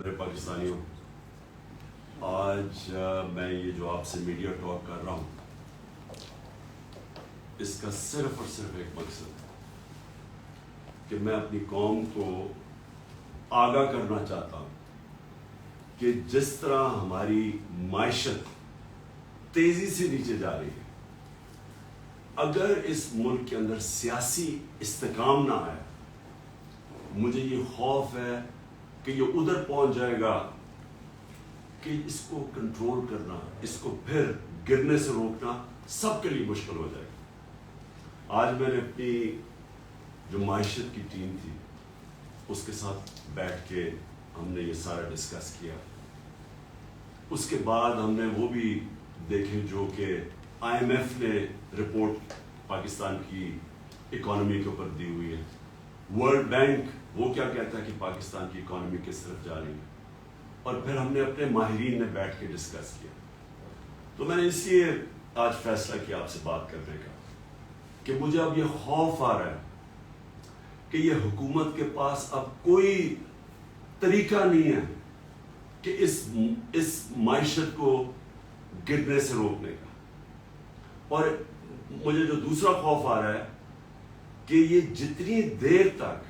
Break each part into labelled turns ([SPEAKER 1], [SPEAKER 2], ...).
[SPEAKER 1] میرے پاکستانیوں، آج میں یہ جو آپ سے میڈیا ٹاک کر رہا ہوں، اس کا صرف اور صرف ایک مقصد ہے کہ میں اپنی قوم کو آگاہ کرنا چاہتا ہوں کہ جس طرح ہماری معیشت تیزی سے نیچے جا رہی ہے، اگر اس ملک کے اندر سیاسی استحکام نہ آئے، مجھے یہ خوف ہے کہ یہ ادھر پہنچ جائے گا کہ اس کو کنٹرول کرنا، اس کو پھر گرنے سے روکنا سب کے لیے مشکل ہو جائے گا۔ آج میں نے اپنی جو معیشت کی ٹیم تھی اس کے ساتھ بیٹھ کے ہم نے یہ سارا ڈسکس کیا۔ اس کے بعد ہم نے وہ بھی دیکھے جو کہ IMF نے رپورٹ پاکستان کی اکانومی کے اوپر دی ہوئی ہے، ورلڈ بینک وہ کیا کہتا ہے کہ پاکستان کی اکانومی کس طرف جا رہی ہے، اور پھر ہم نے اپنے ماہرین نے بیٹھ کے ڈسکس کیا۔ تو میں نے اس لیے آج فیصلہ کیا آپ سے بات کرنے کا کہ مجھے اب یہ خوف آ رہا ہے کہ یہ حکومت کے پاس اب کوئی طریقہ نہیں ہے کہ اس معیشت کو گرنے سے روکنے کا۔ اور مجھے جو دوسرا خوف آ رہا ہے کہ یہ جتنی دیر تک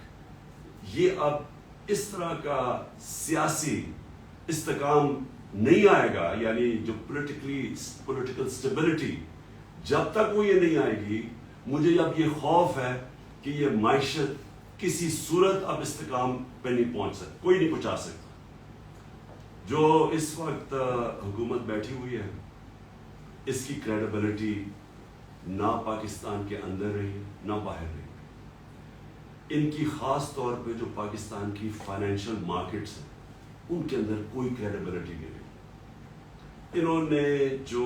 [SPEAKER 1] یہ اب اس طرح کا سیاسی استحکام نہیں آئے گا، یعنی جو پولیٹیکل سٹیبلٹی، جب تک وہ یہ نہیں آئے گی، مجھے اب یہ خوف ہے کہ یہ معیشت کسی صورت اب استحکام پہ نہیں پہنچ سکتا، کوئی نہیں پہنچا سکتا۔ جو اس وقت حکومت بیٹھی ہوئی ہے، اس کی کریڈیبلٹی نہ پاکستان کے اندر رہی ہے نہ باہر رہی۔ ان کی خاص طور پہ جو پاکستان کی فائنینشیل مارکیٹس ہیں، ان کے اندر کوئی کریڈیبلٹی نہیں رہی۔ انہوں نے جو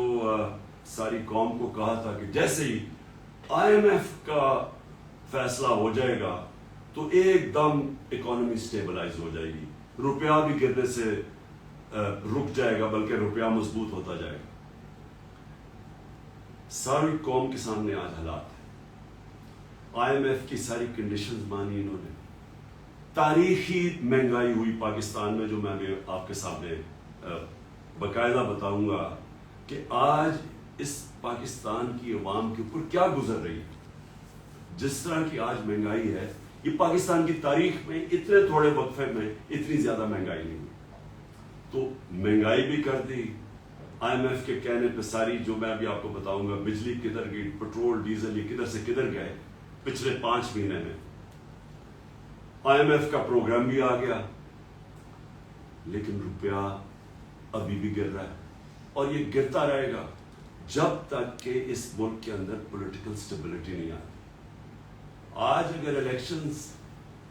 [SPEAKER 1] ساری قوم کو کہا تھا کہ جیسے ہی IMF کا فیصلہ ہو جائے گا تو ایک دم اکانومی سٹیبلائز ہو جائے گی، روپیہ بھی گرنے سے رک جائے گا، بلکہ روپیہ مضبوط ہوتا جائے گا۔ ساری قوم کے سامنے آج حالات ہیں۔ IMF کی ساری کنڈیشنز مانی انہوں نے، تاریخی مہنگائی ہوئی پاکستان میں، جو میں بھی آپ کے سامنے باقاعدہ بتاؤں گا کہ آج اس پاکستان کی عوام کے اوپر کیا گزر رہی ہے۔ جس طرح کی آج مہنگائی ہے، یہ پاکستان کی تاریخ میں اتنے تھوڑے وقفے میں اتنی زیادہ مہنگائی نہیں ہوئی۔ تو مہنگائی بھی کر دی IMF کے کہنے پہ ساری، جو میں ابھی آپ کو بتاؤں گا، بجلی کدھر گئی، پٹرول ڈیزل یہ کدھر سے کدھر گئے پچھلے 5 مہینے میں۔ IMF کا پروگرام بھی آ گیا، لیکن روپیہ ابھی بھی گر رہا ہے، اور یہ گرتا رہے گا جب تک کہ اس ملک کے اندر پولیٹیکل سٹیبلٹی نہیں آتی۔ آج اگر الیکشنز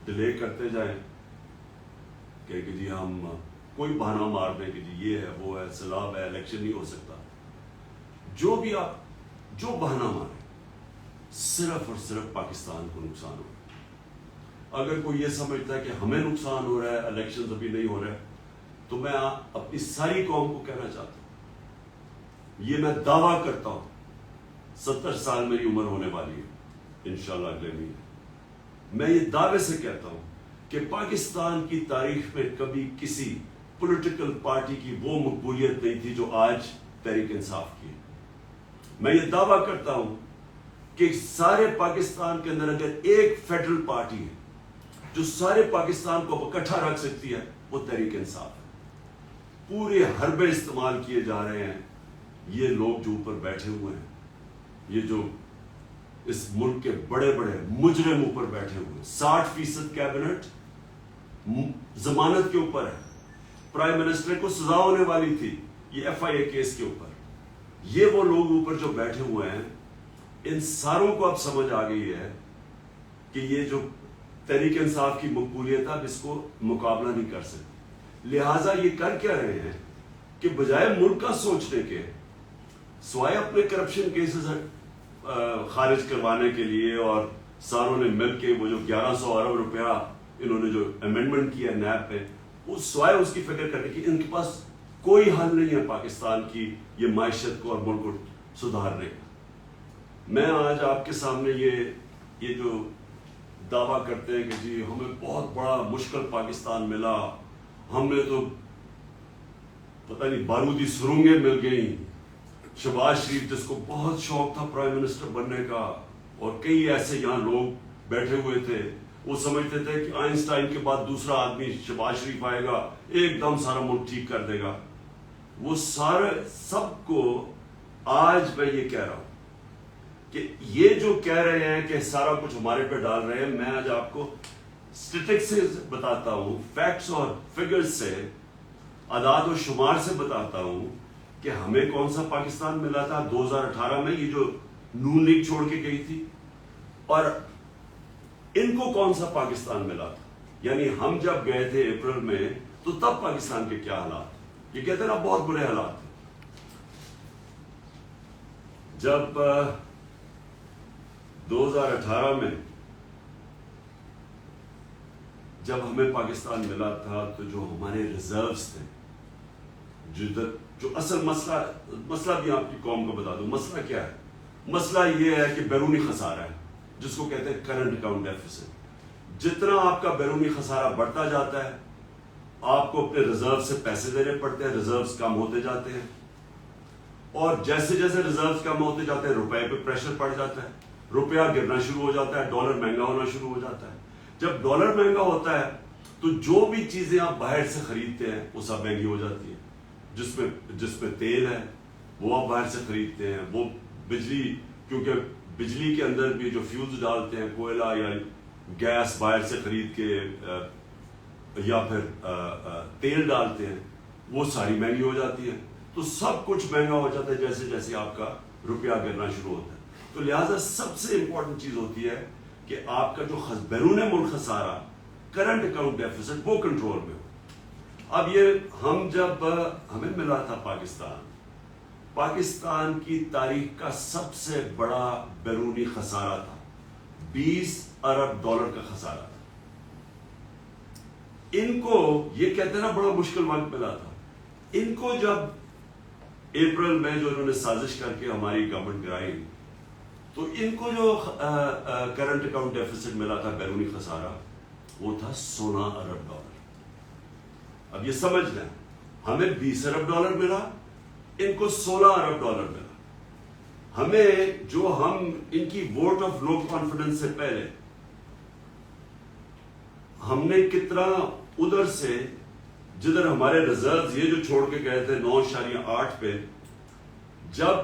[SPEAKER 1] ڈیلے کرتے جائیں کہ جی ہم کوئی بہانہ مار دیں کہ جی یہ ہے وہ ہے سیلاب ہے الیکشن نہیں ہو سکتا، جو بھی آپ جو بہانہ ماریں، صرف اور صرف پاکستان کو نقصان ہو۔ اگر کوئی یہ سمجھتا ہے کہ ہمیں نقصان ہو رہا ہے، الیکشنز ابھی نہیں ہو رہے، تو میں اپنی ساری قوم کو کہنا چاہتا ہوں، یہ میں دعویٰ کرتا ہوں، 70 سال میری عمر ہونے والی ہے انشاءاللہ اگلے مہینے۔ میں یہ دعوے سے کہتا ہوں کہ پاکستان کی تاریخ میں کبھی کسی پولیٹیکل پارٹی کی وہ مقبولیت نہیں تھی جو آج تحریک انصاف کی ہے۔ میں یہ دعویٰ کرتا ہوں کہ سارے پاکستان کے اندر اگر ایک فیڈرل پارٹی ہے جو سارے پاکستان کو اکٹھا رکھ سکتی ہے، وہ تحریک انصاف ہے۔ پورے حربے استعمال کیے جا رہے ہیں، یہ لوگ جو اوپر بیٹھے ہوئے ہیں، یہ جو اس ملک کے بڑے بڑے مجرم اوپر بیٹھے ہوئے ہیں، 60% کیبنٹ ضمانت کے اوپر ہے، پرائم منسٹر کو سزا ہونے والی تھی یہ FIA کیس کے اوپر۔ یہ وہ لوگ اوپر جو بیٹھے ہوئے ہیں، ان ساروں کو اب سمجھ آ گئی ہے کہ یہ جو تحریک انصاف کی مقبولیت اب اس کو مقابلہ نہیں کر سکتی، لہٰذا یہ کر کیا رہے ہیں کہ بجائے ملک کا سوچنے کے، سوائے اپنے کرپشن کیسز خارج کروانے کے لیے، اور ساروں نے مل کے وہ جو 1100 ارب روپیہ انہوں نے جو امینڈمنٹ کیا نیب پہ، وہ سوائے اس کی فکر کرنے کی ان کے پاس کوئی حل نہیں ہے پاکستان کی یہ معیشت کو اور ملک کو سدھارنے کا۔ میں آج آپ کے سامنے یہ جو دعویٰ کرتے ہیں کہ جی ہمیں بہت بڑا مشکل پاکستان ملا ہم نے تو پتہ نہیں بارودی سرنگیں مل گئیں. شہباز شریف جس کو بہت شوق تھا پرائم منسٹر بننے کا, اور کئی ایسے یہاں لوگ بیٹھے ہوئے تھے, وہ سمجھتے تھے کہ آئنسٹائن کے بعد دوسرا آدمی شہباز شریف آئے گا, ایک دم سارا ملک ٹھیک کر دے گا. وہ سارے سب کو آج میں یہ کہہ رہا ہوں کہ یہ جو کہہ رہے ہیں کہ سارا کچھ ہمارے پہ ڈال رہے ہیں, میں آج آپ کو اسٹیٹکس سے بتاتا ہوں, فیکٹس اور فگرز سے, اعداد و شمار سے بتاتا ہوں کہ ہمیں کون سا پاکستان ملا تھا 2018 میں, یہ جو نون لیگ چھوڑ کے گئی تھی, اور ان کو کون سا پاکستان ملا تھا. یعنی ہم جب گئے تھے اپریل میں تو تب پاکستان کے کیا حالات, یہ کہتے ہیں نا بہت برے حالات تھے. جب 2018 میں جب ہمیں پاکستان ملا تھا تو جو ہمارے ریزروز تھے, جو اصل مسئلہ بھی آپ کی قوم کو بتا دوں, مسئلہ کیا ہے؟ مسئلہ یہ ہے کہ بیرونی خسارہ ہے, جس کو کہتے ہیں کرنٹ اکاؤنٹ ڈیفیسٹ. جتنا آپ کا بیرونی خسارہ بڑھتا جاتا ہے, آپ کو اپنے ریزرو سے پیسے دینے پڑتے ہیں, ریزروز کم ہوتے جاتے ہیں, اور جیسے جیسے ریزروز کم ہوتے جاتے ہیں روپے پہ پریشر پڑ جاتا ہے, روپیہ گرنا شروع ہو جاتا ہے, ڈالر مہنگا ہونا شروع ہو جاتا ہے. جب ڈالر مہنگا ہوتا ہے تو جو بھی چیزیں آپ باہر سے خریدتے ہیں وہ سب مہنگی ہو جاتی ہیں. جس میں تیل ہے وہ آپ باہر سے خریدتے ہیں, وہ بجلی, کیونکہ بجلی کے اندر بھی جو فیوز ڈالتے ہیں, کوئلہ یا گیس باہر سے خرید کے یا پھر تیل ڈالتے ہیں, وہ ساری مہنگی ہو جاتی ہے. تو سب کچھ مہنگا ہو جاتا ہے جیسے جیسے آپ کا روپیہ گرنا شروع ہوتا ہے. تو لہٰذا سب سے امپورٹنٹ چیز ہوتی ہے کہ آپ کا جو بیرون ملک خسارہ, کرنٹ اکاؤنٹ ڈیفیسٹ, وہ کنٹرول میں ہو. اب یہ ہم جب ہمیں ملا تھا پاکستان کی تاریخ کا سب سے بڑا بیرونی خسارہ تھا, 20 ارب ڈالر کا خسارہ تھا. ان کو یہ کہتے ہیں نا بڑا مشکل وقت ملا تھا. ان کو جب اپریل میں جو انہوں نے سازش کر کے ہماری گورنمنٹ گرائی, تو ان کو جو کرنٹ اکاؤنٹ ڈیفیسٹ ملا تھا, بیرونی خسارہ, وہ تھا 16 ارب ڈالر. اب یہ سمجھ لیں, ہمیں 20 ارب ڈالر ملا, ان کو 16 ارب ڈالر ملا. ہمیں جو ہم ان کی ووٹ آف نو کانفیڈنس سے پہلے ہم نے کتنا ادھر سے, جدھر ہمارے ریزروز یہ جو چھوڑ کے گئے تھے 9.8 پہ, جب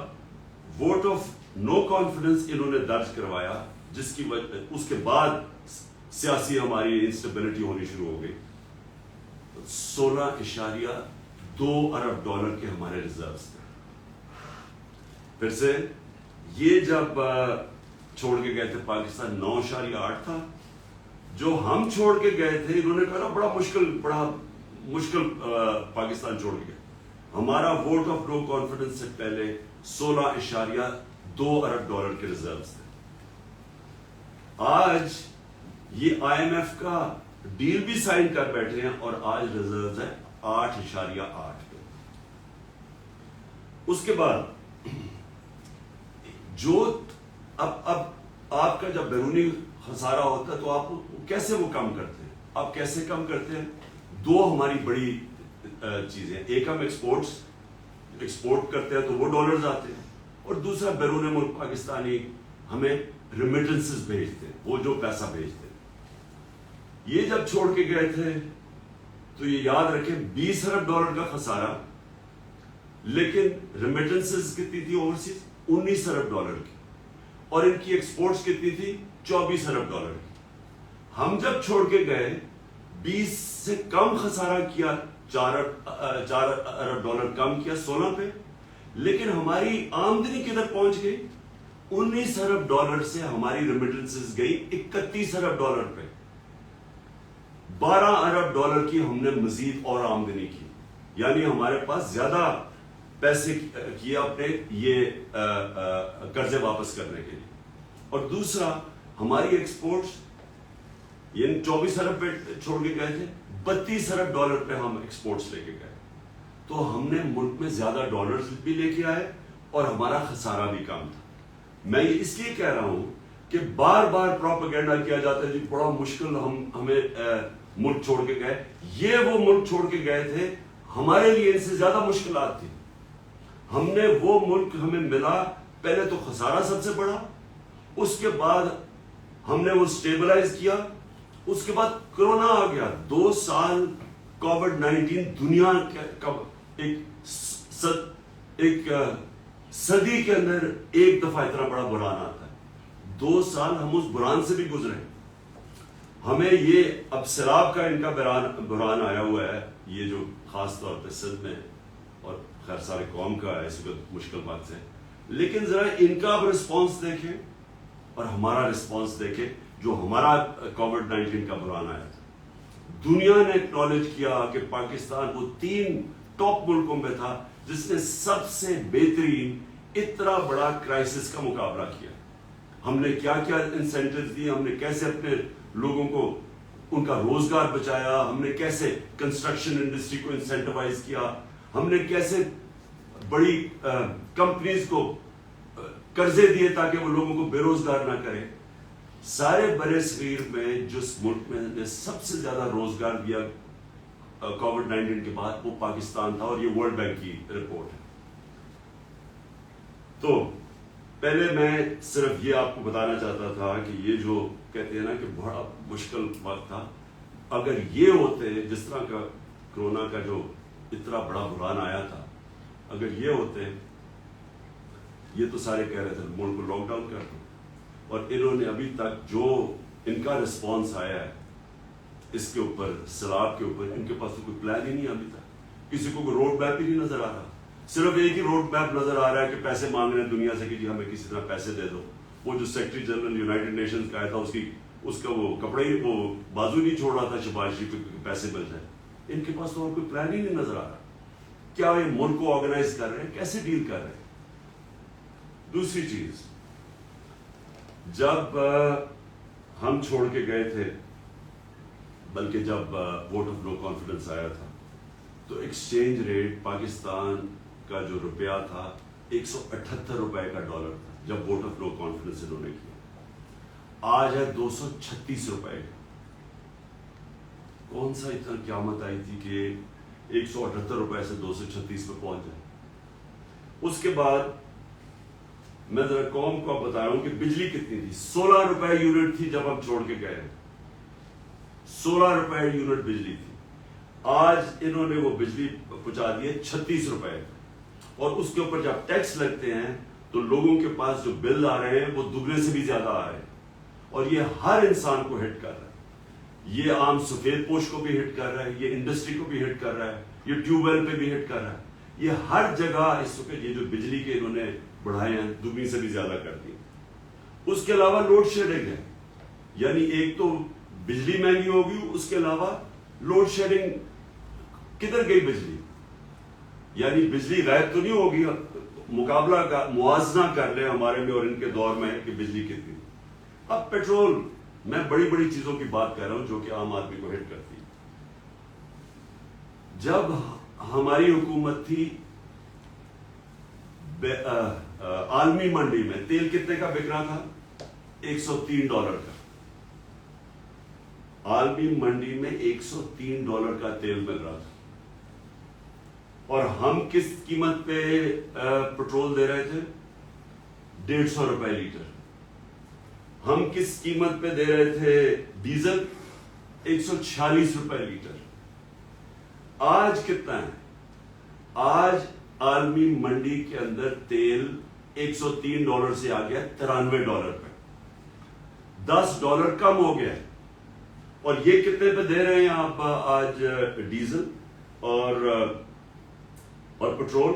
[SPEAKER 1] ووٹ آف نو کانفیڈنس انہوں نے درج کروایا, جس کی وجہ اس کے بعد سیاسی ہماری انسٹیبلٹی ہونی شروع ہو گئی, 16.2 ارب ڈالر کے ہمارے ریزروز تھے. پھر سے یہ جب چھوڑ کے گئے تھے پاکستان 9.8 تھا. جو ہم چھوڑ کے گئے تھے انہوں نے کہا بڑا مشکل پاکستان چھوڑ کے گئے. ہمارا ووٹ آف نو کانفیڈنس سے پہلے 16.2 ارب ڈالر کے ریزروز تھے. آج یہ آئی ایم ایف کا ڈیل بھی سائن کر بیٹھے ہیں, اور آج ریزروز ہے 8.8 پہ. اس کے بعد جو اب آپ کا جب بیرونی خسارہ ہوتا ہے تو آپ کیسے وہ کم کرتے ہیں؟ آپ کیسے کم کرتے ہیں؟ دو ہماری بڑی چیزیں, ایک ہم ایکسپورٹ کرتے ہیں تو وہ ڈالرز آتے ہیں, اور دوسرا بیرون ملک پاکستانی ہمیں ریمیٹنسز بھیجتے ہیں, وہ جو پیسہ بھیجتے ہیں. یہ جب چھوڑ کے گئے تھے تو یہ یاد رکھیں 20 ارب ڈالر کا خسارہ, لیکن ریمیٹنسز کتنی تھی اوورسیز؟ 19 ارب ڈالر کی, اور ان کی ایکسپورٹس کتنی تھی؟ 24 ارب ڈالر کی. ہم جب چھوڑ کے گئے 20 سے کم خسارہ کیا, 4 ارب ڈالر کم کیا 16 پہ, لیکن ہماری آمدنی کدھر پہنچ گئی؟ 19 ارب ڈالر سے ہماری ریمیٹنسز گئی 31 ارب ڈالر پہ. 12 ارب ڈالر کی ہم نے مزید اور آمدنی کی, یعنی ہمارے پاس زیادہ پیسے کیے اپنے یہ قرضے واپس کرنے کے لیے. اور دوسرا ہماری ایکسپورٹس, یعنی 24 ارب پہ چھوڑ کے گئے تھے, 32 ارب ڈالر پہ ہم ایکسپورٹس لے کے گئے. تو ہم نے ملک میں زیادہ ڈالرز بھی لے کے آئے اور ہمارا خسارہ بھی کم تھا. میں یہ اس لیے کہہ رہا ہوں کہ بار بار پروپیگنڈا کیا جاتا ہے جی بڑا مشکل, ہمیں ملک چھوڑ کے گئے. یہ وہ ملک چھوڑ کے گئے تھے, ہمارے لیے ان سے زیادہ مشکلات تھی. ہم نے وہ ملک ہمیں ملا, پہلے تو خسارہ سب سے بڑا, اس کے بعد ہم نے وہ سٹیبلائز کیا, اس کے بعد کرونا آ گیا. 2 سال کووڈ-19 دنیا کا ایک صدی کے اندر ایک دفعہ اتنا بڑا بحران آتا ہے. 2 سال ہم اس بحران سے بھی گزرے. ہمیں یہ اب سیلاب کا ان کا بحران آیا ہوا ہے, یہ جو خاص طور پہ سندھ میں اور خیر سارے قوم کا ہے اس وقت مشکل وقت سے, لیکن ذرا ان کا اب رسپانس دیکھیں اور ہمارا رسپانس دیکھیں. جو ہمارا کووڈ-19 کا بحران آیا تھا, دنیا نے اکنالج کیا کہ پاکستان وہ 3 ٹاپ ملکوں میں تھا جس نے سب سے بہترین اتنا بڑا کرائسس کا مقابلہ کیا. ہم نے کیا کیا انسینٹیوز دیے, ہم نے کیسے اپنے لوگوں کو ان کا روزگار بچایا, ہم نے کیسے کنسٹرکشن انڈسٹری کو انسینٹیوائز کیا, ہم نے کیسے بڑی کمپنیز کو قرضے دیے تاکہ وہ لوگوں کو بے روزگار نہ کریں. سارے برے صغیر میں جس ملک میں نے سب سے زیادہ روزگار دیا کووڈ-19 کے بعد وہ پاکستان تھا, اور یہ ورلڈ بینک کی رپورٹ ہے. تو پہلے میں صرف یہ آپ کو بتانا چاہتا تھا کہ یہ جو کہتے ہیں نا کہ بڑا مشکل وقت تھا, اگر یہ ہوتے جس طرح کا کرونا کا جو اتنا بڑا بحران آیا تھا, اگر یہ ہوتے, یہ تو سارے کہہ رہے تھے ملک کو لاک ڈاؤن کر دو, اور انہوں نے ابھی تک جو ان کا رسپانس آیا ہے اس کے اوپر, سیلاب کے اوپر, ان کے پاس تو کوئی پلان ہی نہیں ابھی تک. کسی کو کوئی روڈ میپ ہی نہیں نظر آ رہا. صرف ایک ہی روڈ میپ نظر آ رہا ہے کہ پیسے مانگ رہے ہیں دنیا سے کہ جی ہمیں کسی طرح پیسے دے دو. وہ جو سیکرٹری جنرل یونائٹڈ نیشنز کا آیا تھا, اس کا وہ کپڑے ہی وہ بازو نہیں چھوڑ رہا تھا شہباز شریف کو پیسے مل جائے. ان کے پاس تو اور کوئی پلان ہی نہیں نظر آ رہا. کیا یہ ملک کو آرگنائز کر رہے ہیں, کیسے ڈیل کر رہے ہیں. دوسری چیز, جب ہم چھوڑ کے گئے تھے, بلکہ جب ووٹ آف نو کانفیڈنس آیا تھا, تو ایکسچینج ریٹ پاکستان کا جو روپیہ تھا 178 روپے کا ڈالر تھا جب ووٹ آف نو کانفیڈنس انہوں نے کیا. آج ہے 236 روپے کا. کون سا اتنا قیامت آئی تھی کہ 178 روپے سے 236 پہ پہنچ جائے. اس کے بعد میں ذرا قوم کو بتا رہا ہوں کہ بجلی کتنی تھی. 16 روپے یونٹ تھی جب ہم چھوڑ کے گئے, 16 روپے یونٹ بجلی تھی. آج انہوں نے وہ بجلی پہنچا دی ہے 36 روپے, اور اس کے اوپر جب ٹیکس لگتے ہیں تو لوگوں کے پاس جو بل آ رہے ہیں وہ دگنے سے بھی زیادہ آ رہے ہیں, اور یہ ہر انسان کو ہٹ کر رہا ہے. یہ عام سفید پوش کو بھی ہٹ کر رہا ہے, یہ انڈسٹری کو بھی ہٹ کر رہا ہے, یہ ٹیوب ویل پہ بھی ہٹ کر رہا ہے. یہ ہر جگہ اس وقت یہ جو بجلی کے انہوں نے بڑھائے ہیں دگنی سے بھی زیادہ کر دی. اس کے علاوہ لوڈ شیڈنگ ہے, یعنی ایک تو بجلی مہنگی ہوگی, اس کے علاوہ لوڈ شیڈنگ. کدھر گئی بجلی؟ یعنی بجلی غائب تو نہیں ہوگی. مقابلہ کا موازنہ کر لیں ہمارے میں اور ان کے دور میں کہ بجلی کتنی. اب پیٹرول, میں بڑی بڑی چیزوں کی بات کر رہا ہوں جو کہ عام آدمی کو ہٹ کرتی ہے. جب ہماری حکومت تھی, عالمی منڈی میں تیل کتنے کا بک رہا تھا؟ $103 کا. عالمی منڈی میں $103 کا تیل مل رہا تھا, اور ہم کس قیمت پہ پیٹرول دے رہے تھے؟ 150 روپے لیٹر. ہم کس قیمت پہ دے رہے تھے ڈیزل؟ 146 روپے لیٹر. آج کتنا ہے؟ آج عالمی منڈی کے اندر تیل $103 سے آ گیا $93 پہ. $10 کم ہو گیا. اور یہ کتنے پہ دے رہے ہیں آپ آج ڈیزل اور پیٹرول؟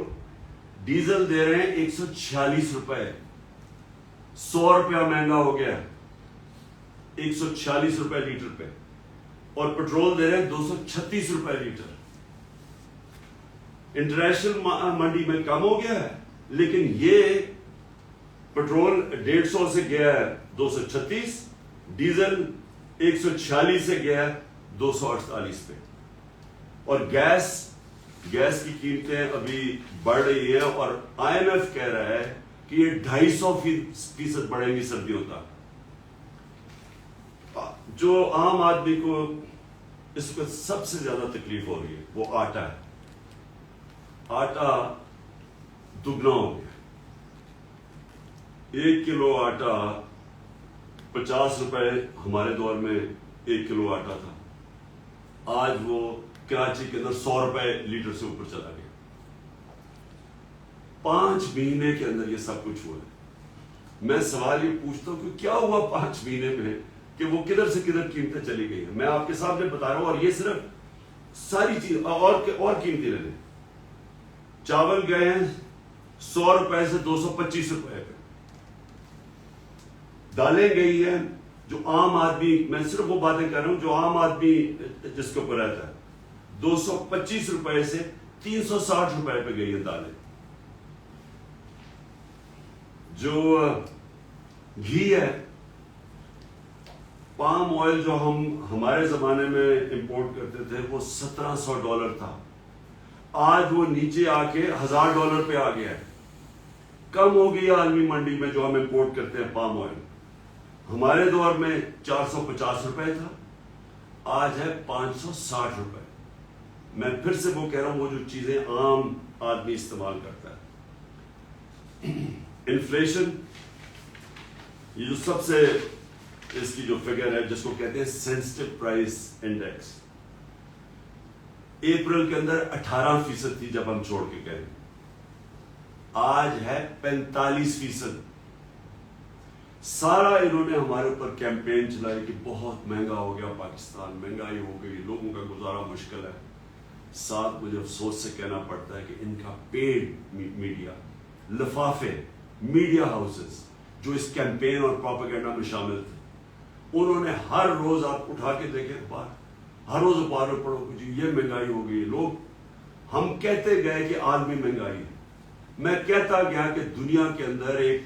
[SPEAKER 1] ڈیزل دے رہے ہیں 146 روپے. 100 روپیہ مہنگا ہو گیا, 146 روپے لیٹر پہ. اور پیٹرول دے رہے ہیں 236 روپے لیٹر. انٹرنیشنل منڈی میں کم ہو گیا ہے, لیکن یہ پیٹرول 150 سے گیا ہے 236, ڈیزل 146 سے گیا ہے 248 پہ. اور گیس کی قیمتیں ابھی بڑھ رہی ہیں, اور IMF کہہ رہا ہے کہ یہ 250% بڑھیں گی سردیوں تک. جو عام آدمی کو اس کو سب سے زیادہ تکلیف ہو رہی ہے وہ آٹا ہے. آٹا دگنا ہو گیا. 1 کلو آٹا 50 روپے ہمارے دور میں 1 کلو آٹا تھا. آج وہ کراچی کے اندر 100 روپے لیٹر سے اوپر چلا گیا. 5 مہینے کے اندر یہ سب کچھ ہوا ہے. میں سوال یہ پوچھتا ہوں کہ کیا ہوا 5 مہینے میں کہ وہ کدھر سے کدھر قیمتیں چلی گئی ہیں. میں آپ کے سامنے بتا رہا ہوں, اور یہ صرف ساری چیز اور قیمتیں لے لیں. چاول گئے ہیں 100 روپے سے 225 روپے پہ. دالیں گئی ہیں جو عام آدمی, میں صرف وہ باتیں کر رہا ہوں جو عام آدمی جس کے اوپر رہتا ہے, 225 روپے سے 360 روپے پہ گئی ہیں دالیں. جو گھی ہے, پام آئل جو ہم ہمارے زمانے میں امپورٹ کرتے تھے وہ $1700 تھا. آج وہ نیچے آ کے $1000 پہ آ گیا ہے. کم ہو گئی عالمی منڈی میں جو ہم امپورٹ کرتے ہیں پام آئل. ہمارے دور میں 450 روپے تھا, آج ہے 560 روپے. میں پھر سے وہ کہہ رہا ہوں وہ جو چیزیں عام آدمی استعمال کرتا ہے. انفلیشن, یہ جو سب سے اس کی جو فگر ہے جس کو کہتے ہیں سینسٹیو پرائس انڈیکس, اپریل کے اندر 18% تھی جب ہم چھوڑ کے گئے, آج ہے 45%. سارا انہوں نے ہمارے اوپر کیمپین چلائی کہ بہت مہنگا ہو گیا پاکستان, مہنگائی ہو گئی, لوگوں کا گزارا مشکل ہے. ساتھ مجھے افسوس سے کہنا پڑتا ہے کہ ان کا پیڈ میڈیا, لفافے, میڈیا ہاؤسز جو اس کیمپین اور پروپیگنڈا میں شامل تھے, انہوں نے ہر روز, آپ اٹھا کے دیکھیں اخبار, ہر روز اخبار میں پڑھو کہ جی یہ مہنگائی ہو گئی. لوگ, ہم کہتے گئے کہ عالمی مہنگائی ہے. میں کہتا گیا کہ دنیا کے اندر ایک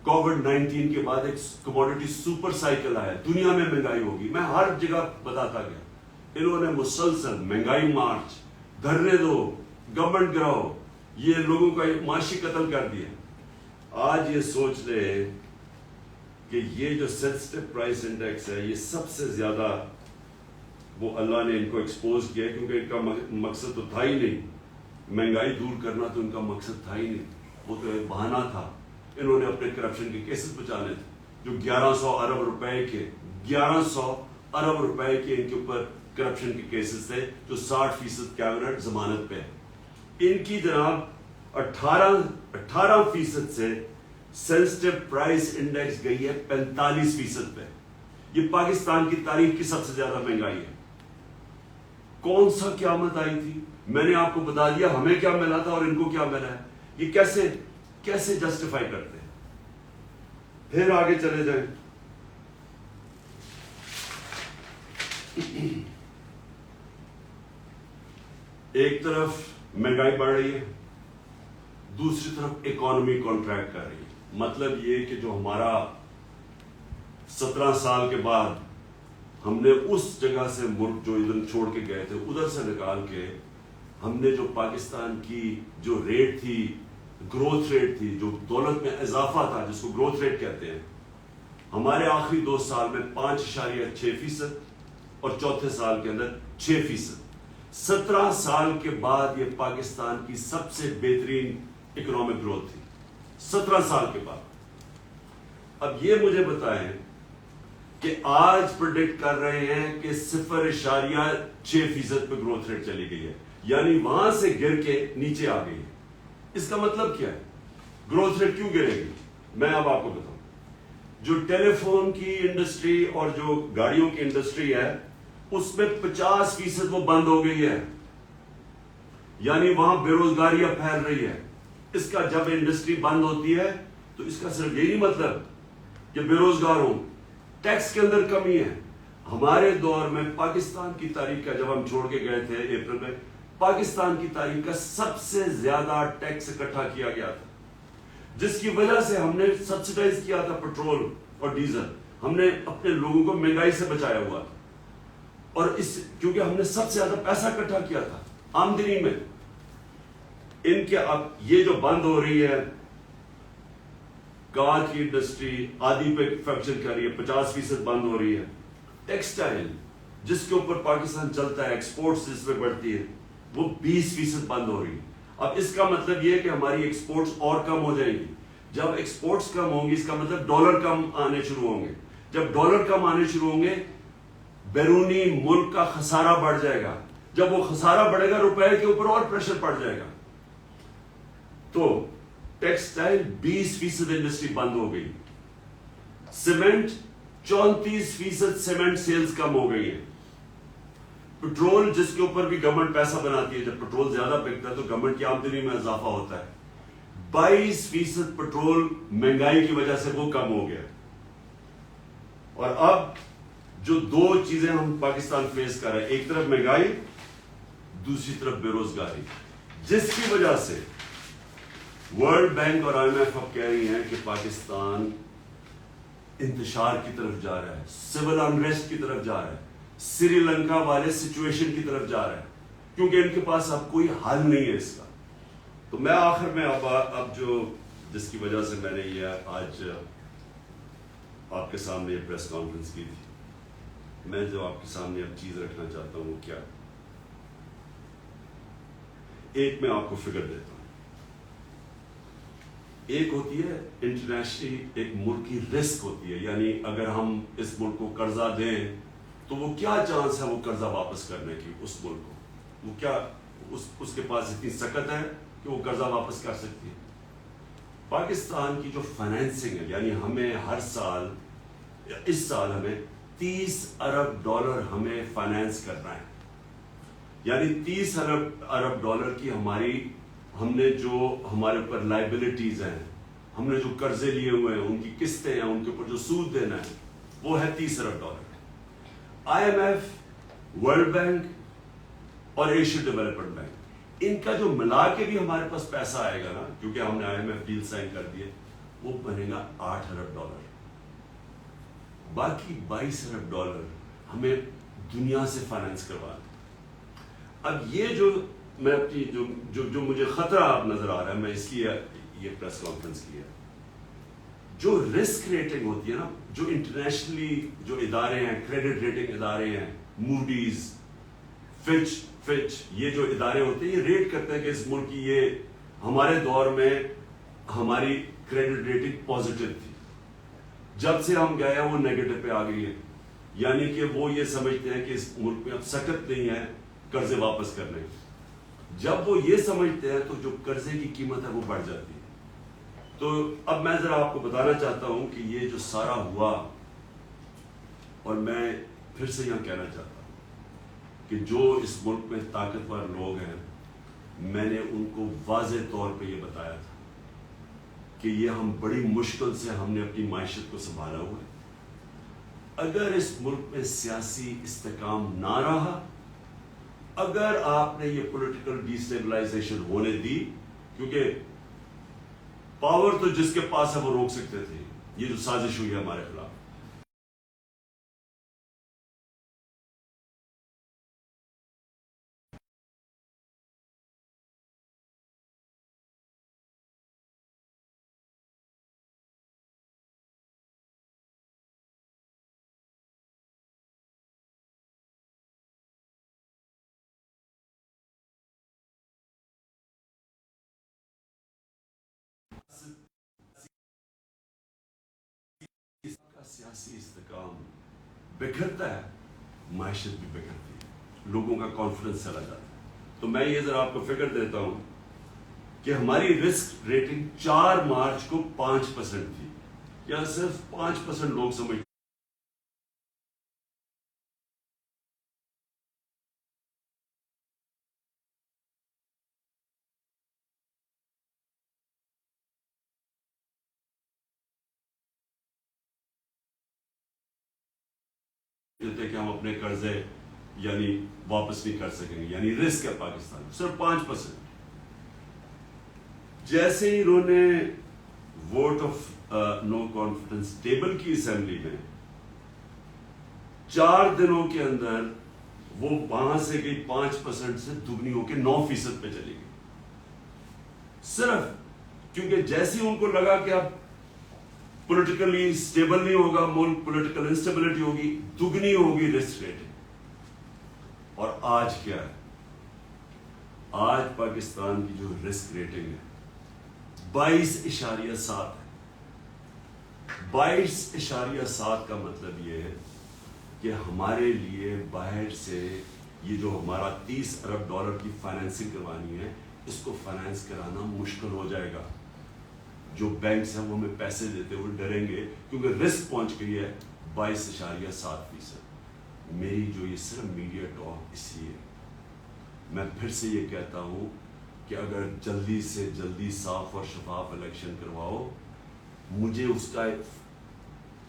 [SPEAKER 1] کووڈ-19 کے بعد ایک کموڈیٹی سپر سائیکل آیا, دنیا میں مہنگائی ہوگی. میں ہر جگہ بتاتا گیا. انہوں نے مسلسل مہنگائی مارچ, دھرنے دو, گورنمنٹ گراؤ, یہ لوگوں کا معاشی قتل کر دیا. آج یہ سوچ لے کہ یہ جو سینسٹیو پرائس انڈیکس ہے یہ سب سے زیادہ وہ اللہ نے ان کو ایکسپوز کیا, کیونکہ ان کا مقصد تو تھا ہی نہیں, مہنگائی دور کرنا تو ان کا مقصد تھا ہی نہیں, وہ تو ایک بہانہ تھا. انہوں نے اپنے کرپشن کے کیسز بچانے تھے جو 1100 ارب روپے کے 1100 ارب روپے کے ان کے اوپر کرپشن کے کیسز تھے جو 60% کیبنٹ ضمانت پہ. ان کی جناب 18% سے سینسٹیو پرائس انڈیکس گئی ہے 45% پہ. یہ پاکستان کی تاریخ کی سب سے زیادہ مہنگائی ہے. کون سا قیامت آئی تھی؟ میں نے آپ کو بتا دیا ہمیں کیا ملا تھا اور ان کو کیا ملا ہے. یہ کیسے جسٹیفائی کرتے ہیں؟ پھر آگے چلے جائیں. ایک طرف مہنگائی بڑھ رہی ہے, دوسری طرف اکانومی کانٹریکٹ کر رہی ہے. مطلب یہ کہ جو ہمارا 17 سال کے بعد ہم نے اس جگہ سے ملک جو ادھر چھوڑ کے گئے تھے ادھر سے نکال کے ہم نے جو پاکستان کی جو ریٹ تھی, گروتھ ریٹ تھی, جو دولت میں اضافہ تھا جس کو گروتھ ریٹ کہتے ہیں, ہمارے آخری 2 سال میں 5.6% اور چوتھے سال کے اندر 6%. 17 سال کے بعد یہ پاکستان کی سب سے بہترین اکنامک گروتھ تھی, 17 سال کے بعد. اب یہ مجھے بتائیں کہ آج پریڈکٹ کر رہے ہیں کہ 0.6% پہ گروتھ ریٹ چلی گئی ہے, یعنی وہاں سے گر کے نیچے آ گئی ہے. اس کا مطلب کیا ہے؟ گروتھ ریٹ کیوں گرے گی؟ میں اب آپ کو بتاؤں. جو ٹیلی فون کی انڈسٹری اور جو گاڑیوں کی انڈسٹری ہے اس میں 50% وہ بند ہو گئی ہے, یعنی وہاں بے روزگاری اب پھیل رہی ہے. اس کا جب انڈسٹری بند ہوتی ہے تو اس کا صرف یہی مطلب کہ بے روزگار ہوں, ٹیکس کے اندر کمی ہے. ہمارے دور میں پاکستان کی تاریخ کا, جب ہم چھوڑ کے گئے تھے اپریل میں, پاکستان کی تاریخ کا سب سے زیادہ ٹیکس اکٹھا کیا گیا تھا, جس کی وجہ سے ہم نے سبسڈائز کیا تھا پیٹرول اور ڈیزل. ہم نے اپنے لوگوں کو مہنگائی سے بچایا ہوا تھا, اور کیونکہ ہم نے سب سے زیادہ پیسہ اکٹھا کیا تھا آمدنی میں. ان کے اب یہ جو بند ہو رہی ہے, کار کی انڈسٹری آدھی پہ فیکچر کر رہی ہے, 50% بند ہو رہی ہے. ٹیکسٹائل جس کے اوپر پاکستان چلتا ہے، ایکسپورٹس جس پہ بڑھتی ہے، وہ 20% بند ہو رہی ہے۔ اب اس کا مطلب یہ ہے کہ ہماری ایکسپورٹس اور کم ہو جائیں گی۔ جب ایکسپورٹس کم ہوں گی اس کا مطلب ڈالر کم آنے شروع ہوں گے۔ جب ڈالر کم آنے شروع ہوں گے بیرونی ملک کا خسارہ بڑھ جائے گا۔ جب وہ خسارہ بڑھے گا روپے کے اوپر اور پریشر پڑ جائے گا۔ تو ٹیکسٹائل 20% انڈسٹری بند ہو گئی۔ سیمنٹ 34% سیمنٹ سیلز کم ہو گئی ہے۔ پٹرول جس کے اوپر بھی گورنمنٹ پیسہ بناتی ہے، جب پٹرول زیادہ بکتا ہے تو گورنمنٹ کی آمدنی میں اضافہ ہوتا ہے۔ 22% پٹرول مہنگائی کی وجہ سے وہ کم ہو گیا۔ اور اب جو دو چیزیں ہم پاکستان فیس کر رہے ہیں، ایک طرف مہنگائی، دوسری طرف بے روزگاری، جس کی وجہ سے ورلڈ بینک اور IMF اب کہہ رہی ہیں کہ پاکستان انتشار کی طرف جا رہا ہے، سول انریسٹ کی طرف جا رہا ہے، سری لنکا والے سچویشن کی طرف جا رہا ہے، کیونکہ ان کے پاس اب کوئی حل نہیں ہے اس کا۔ تو میں آخر میں اب جو جس کی وجہ سے میں نے یہ آج آپ کے سامنے یہ پریس کانفرنس کی تھی، میں جو آپ کے سامنے اب چیز رکھنا چاہتا ہوں وہ کیا، ایک میں آپ کو فگر دیتا ہوں۔ ایک ہوتی ہے انٹرنیشنلی، ایک ملک کی رسک ہوتی ہے، یعنی اگر ہم اس ملک کو قرضہ دیں تو وہ کیا چانس ہے وہ قرضہ واپس کرنے کی، اس ملک کو وہ کیا اس کے پاس اتنی سکت ہے کہ وہ قرضہ واپس کر سکتی ہے۔ پاکستان کی جو فائنینسنگ ہے، یعنی ہمیں ہر سال، اس سال ہمیں 30 ارب ڈالر ہمیں فائنینس کرنا ہے، یعنی 30 ارب ڈالر کی ہم نے جو ہمارے اوپر لائبلٹیز ہیں، ہم نے جو قرضے لیے ہوئے ہیں، ان کی قسطیں ہیں، ان کے اوپر جو سود دینا ہے، وہ ہے 30 ارب ڈالر۔ IMF، ورلڈ بینک اور ایشین ڈیولپمنٹ بینک، ان کا جو ملا کے بھی ہمارے پاس پیسہ آئے گا نا، کیونکہ ہم نے IMF ڈیل سائن کر دیے، وہ بنے گا 8 ارب ڈالر۔ باقی 22 ارب ڈالر ہمیں دنیا سے فائنینس کروانا۔ اب یہ جو میں اپنی جو مجھے خطرہ اب نظر آ رہا ہے، میں اس لیے یہ پریس کانفرنس کی ہے، جو رسک ریٹنگ ہوتی ہے نا، جو انٹرنیشنلی جو ادارے ہیں، کریڈٹ ریٹنگ ادارے ہیں، موڈیز، فچ، یہ جو ادارے ہوتے ہیں یہ ریٹ کرتے ہیں کہ اس ملک کی یہ ہمارے دور میں ہماری کریڈٹ ریٹنگ پازیٹیو تھی، جب سے ہم گئے ہیں وہ نیگیٹو پہ آ گئی ہے، یعنی کہ وہ یہ سمجھتے ہیں کہ اس ملک میں اب سکت نہیں ہے قرضے واپس کرنے کی۔ جب وہ یہ سمجھتے ہیں تو جو قرضے کی قیمت ہے وہ بڑھ جاتی ہے۔ تو اب میں ذرا آپ کو بتانا چاہتا ہوں کہ یہ جو سارا ہوا، اور میں پھر سے یہاں کہنا چاہتا ہوں کہ جو اس ملک میں طاقتور لوگ ہیں، میں نے ان کو واضح طور پہ یہ بتایا تھا کہ یہ ہم بڑی مشکل سے ہم نے اپنی معیشت کو سنبھالا ہوا ہے۔ اگر اس ملک میں سیاسی استحکام نہ رہا، اگر آپ نے یہ پولیٹیکل ڈیسٹیبلائزیشن ہونے دی، کیونکہ پاور تو جس کے پاس ہے وہ روک سکتے تھے، یہ جو سازش ہوئی ہے ہمارے خلاف، سیاسی استحکام بکھرتا ہے، معیشت بھی بکھرتی ہے، لوگوں کا کانفیڈنس چلا جاتا ہے۔ تو میں یہ ذرا آپ کو فکر دیتا ہوں کہ ہماری رسک ریٹنگ 4 مارچ کو 5% تھی، یا صرف 5% لوگ سمجھتے تھے کہ ہم اپنے قرضے یعنی واپس نہیں کر سکیں گے، یعنی رسک ہے پاکستان، صرف 5%۔ جیسے ہی انہوں نے vote of no confidence table کی اسمبلی میں، 4 دنوں کے اندر وہ وہاں سے گئی 5% سے دگنی ہو کے 9% پہ چلی گئی، صرف کیونکہ جیسے ہی ان کو لگا کہ اب پولیٹیکلی اسٹیبل نہیں ہوگا ملک، پولیٹیکل انسٹیبلٹی ہوگی، دگنی ہوگی رسک ریٹنگ۔ اور آج کیا ہے؟ آج پاکستان کی جو رسک ریٹنگ ہے 22.7 ہے۔ 22.7 کا مطلب یہ ہے کہ ہمارے لیے باہر سے یہ جو ہمارا $30 ارب کی فائنینسنگ کروانی ہے، اس کو فائنینس کرانا مشکل ہو جائے گا۔ جو بینکس ہیں وہ ہمیں پیسے دیتے ہوئے ڈریں گے، کیونکہ رسک پہنچ گئی ہے 22.7%۔ میری جو یہ صرف میڈیا ٹاک اس لیے میں پھر سے یہ کہتا ہوں کہ اگر جلدی سے جلدی صاف اور شفاف الیکشن کرواؤ، مجھے اس کا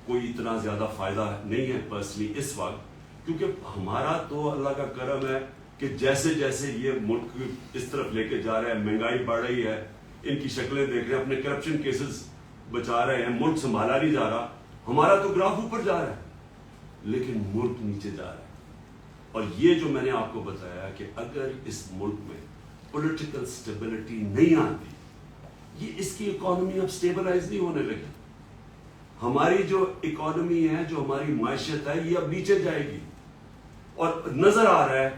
[SPEAKER 1] کوئی اتنا زیادہ فائدہ نہیں ہے پرسنلی اس وقت، کیونکہ ہمارا تو اللہ کا کرم ہے کہ جیسے جیسے یہ ملک اس طرف لے کے جا رہا ہے، مہنگائی بڑھ رہی ہے، ان کی شکلیں دیکھ رہے ہیں، اپنے کرپشن کیسز بچا رہے ہیں، ملک سنبھالا نہیں جا رہا، ہمارا تو گراف اوپر جا رہا ہے لیکن ملک نیچے جا رہا ہے۔ اور یہ جو میں نے آپ کو بتایا کہ اگر اس ملک میں پولیٹیکل سٹیبلٹی نہیں آتی، یہ اس کی اکانومی اب سٹیبلائز نہیں ہونے لگی۔ ہماری جو اکانومی ہے، جو ہماری معیشت ہے، یہ اب نیچے جائے گی، اور نظر آ رہا ہے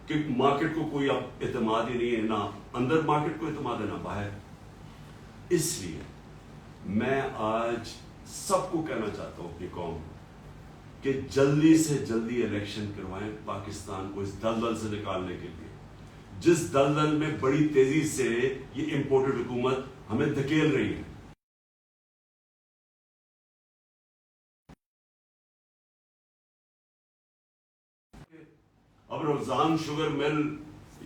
[SPEAKER 1] کہ مارکیٹ کو کوئی اب اعتماد ہی نہیں ہے، نہ اندر مارکیٹ کو اعتماد ہے نہ باہر۔ اس لیے میں آج سب کو کہنا چاہتا ہوں اپنی قوم کو کہ جلدی سے جلدی الیکشن کروائیں پاکستان کو اس دلدل سے نکالنے کے لیے، جس دلدل میں بڑی تیزی سے یہ امپورٹڈ حکومت ہمیں دھکیل رہی ہے۔ اب رمضان شوگر مل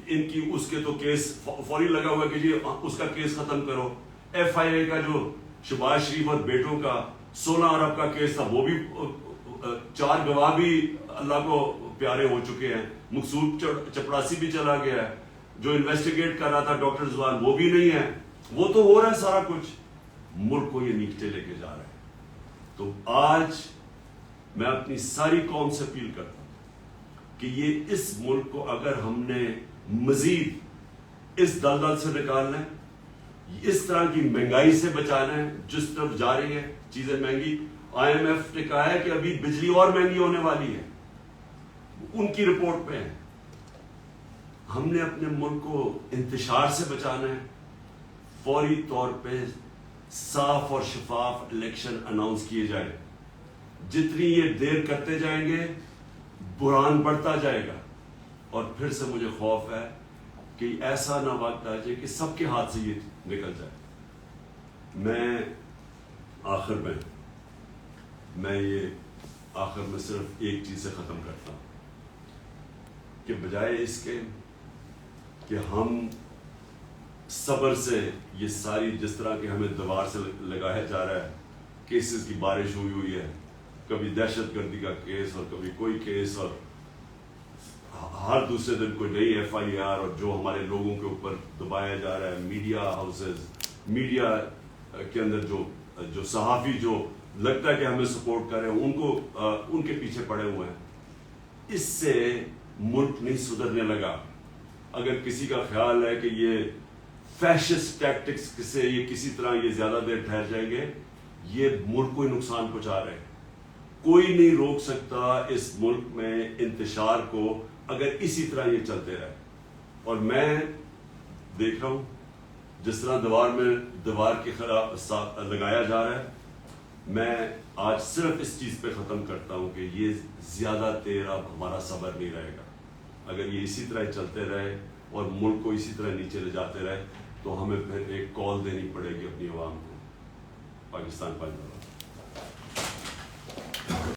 [SPEAKER 1] ان کی اس کے تو کیس فوری لگا ہوا ہے کہ جی اس کا کیس ختم کرو۔ ایف آئی اے کا جو شہباز شریف اور بیٹوں کا 16 ارب کا کیس تھا، وہ بھی 4 گواہ بھی اللہ کو پیارے ہو چکے ہیں، مقصود چپڑاسی بھی چلا گیا ہے، جو انویسٹیگیٹ کر رہا تھا ڈاکٹر زوان وہ بھی نہیں ہے، وہ تو ہو رہا ہے سارا کچھ، ملک کو یہ نیچے لے کے جا رہا ہے۔ تو آج میں اپنی ساری قوم سے اپیل کرتا ہوں کہ یہ اس ملک کو اگر ہم نے مزید اس دلدل سے نکالنا ہے، اس طرح کی مہنگائی سے بچانا ہے جس طرف جا رہی ہے چیزیں مہنگی۔ آئی ایم ایف نے کہا ہے کہ ابھی بجلی اور مہنگی ہونے والی ہے، ان کی رپورٹ پہ ہے۔ ہم نے اپنے ملک کو انتشار سے بچانا ہے، فوری طور پہ صاف اور شفاف الیکشن اناؤنس کیے جائیں۔ جتنی یہ دیر کرتے جائیں گے بحران بڑھتا جائے گا، اور پھر سے مجھے خوف ہے کہ ایسا نہ وقت آ جائے کہ سب کے ہاتھ سے یہ نکل جائے۔ میں آخر میں صرف ایک چیز سے ختم کرتا ہوں کہ بجائے اس کے کہ ہم صبر سے یہ ساری جس طرح کہ ہمیں دیوار سے لگایا جا رہا ہے، کیسز کی بارش ہوئی ہے، کبھی دہشت گردی کا کیس اور کبھی کوئی کیس، اور ہر دوسرے دن کوئی نئی ایف آئی آر، اور جو ہمارے لوگوں کے اوپر دبایا جا رہا ہے، میڈیا ہاؤسز، میڈیا کے اندر جو صحافی جو لگتا ہے کہ ہمیں سپورٹ کر رہے ہیں، ان کے پیچھے پڑے ہوئے ہیں۔ اس سے ملک نہیں سدھرنے لگا۔ اگر کسی کا خیال ہے کہ یہ فیشسٹ ٹیکٹکس سے یہ کسی طرح یہ زیادہ دیر ٹھہر جائیں گے، یہ ملک کو ہی نقصان پہنچا رہے ہیں۔ کوئی نہیں روک سکتا اس ملک میں انتشار کو اگر اسی طرح یہ چلتے رہے۔ اور میں دیکھ رہا ہوں جس طرح دیوار کے خلاف لگایا جا رہا ہے، میں آج صرف اس چیز پہ ختم کرتا ہوں کہ یہ زیادہ دیر اب ہمارا صبر نہیں رہے گا۔ اگر یہ اسی طرح چلتے رہے اور ملک کو اسی طرح نیچے لے جاتے رہے تو ہمیں پھر ایک کال دینی پڑے گی اپنی عوام کو۔ پاکستان پائندہ۔